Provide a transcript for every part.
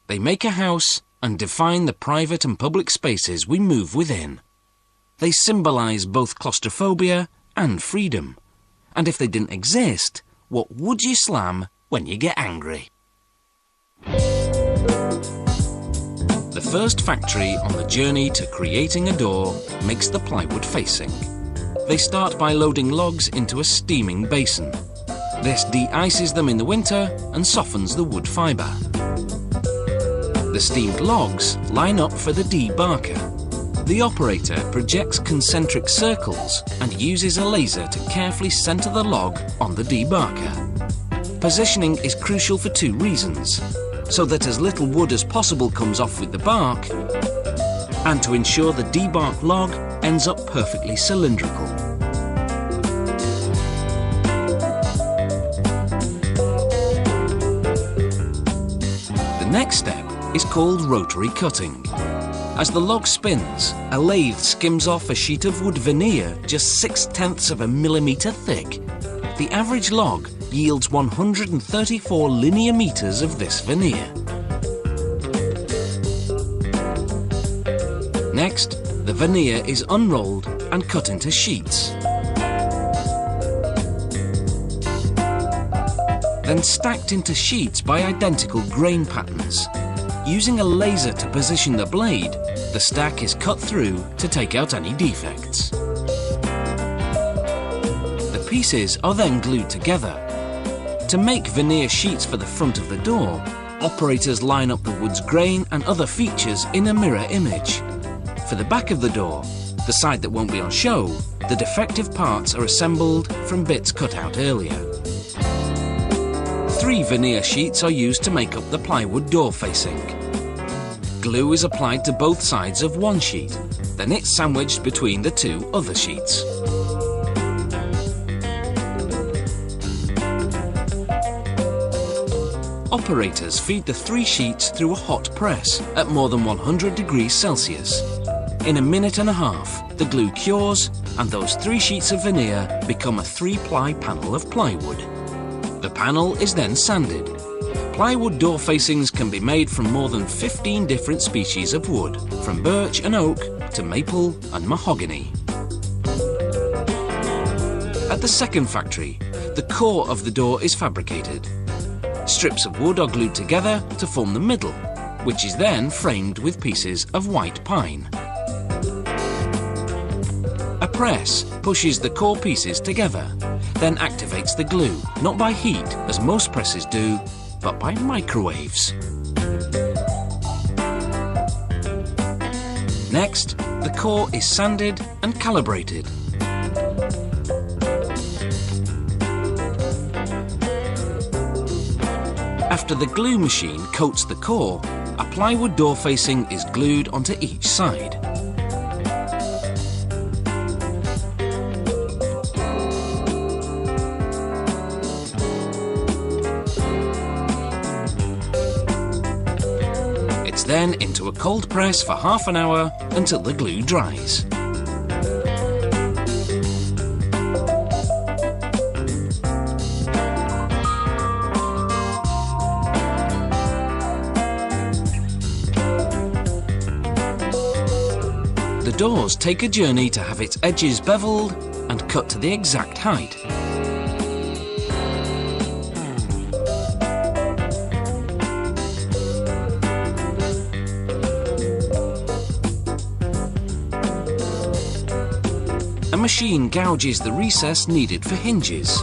They make a house and define the private and public spaces we move within. They symbolise both claustrophobia and freedom. And if they didn't exist, what would you slam when you get angry? The first factory on the journey to creating a door makes the plywood facing. They start by loading logs into a steaming basin. This de-ices them in the winter and softens the wood fibre. The steamed logs line up for the debarker. The operator projects concentric circles and uses a laser to carefully centre the log on the debarker. Positioning is crucial for two reasons: so that as little wood as possible comes off with the bark, and to ensure the debarked log ends up perfectly cylindrical. The next step is called rotary cutting. As the log spins, a lathe skims off a sheet of wood veneer just 0.6 of a millimetre thick. The average log yields 134 linear metres of this veneer. Next, the veneer is unrolled and cut into sheets. Then stacked into sheets by identical grain patterns. Using a laser to position the blade, the stack is cut through to take out any defects. The pieces are then glued together. To make veneer sheets for the front of the door, operators line up the wood's grain and other features in a mirror image. For the back of the door, the side that won't be on show, the defective parts are assembled from bits cut out earlier. 3 veneer sheets are used to make up the plywood door facing. Glue is applied to both sides of one sheet, then it's sandwiched between the 2 other sheets. Operators feed the 3 sheets through a hot press at more than 100 degrees Celsius. In a minute and a half, the glue cures and those 3 sheets of veneer become a 3-ply panel of plywood. The panel is then sanded. Plywood door facings can be made from more than 15 different species of wood, from birch and oak to maple and mahogany. At the second factory, the core of the door is fabricated. Strips of wood are glued together to form the middle, which is then framed with pieces of white pine. A press pushes the core pieces together, then activates the glue, not by heat, as most presses do, but by microwaves. Next, the core is sanded and calibrated. After the glue machine coats the core, a plywood door facing is glued onto each side. It's then into a cold press for half an hour until the glue dries. The doors take a journey to have its edges beveled and cut to the exact height. A machine gouges the recess needed for hinges.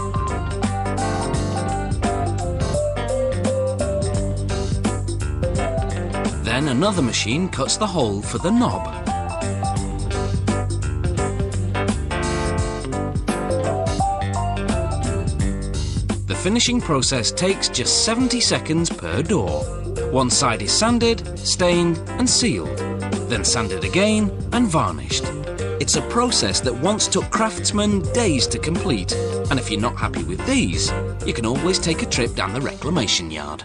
Then another machine cuts the hole for the knob. The finishing process takes just 70 seconds per door. One side is sanded, stained and sealed, then sanded again and varnished. It's a process that once took craftsmen days to complete, and if you're not happy with these, you can always take a trip down the reclamation yard.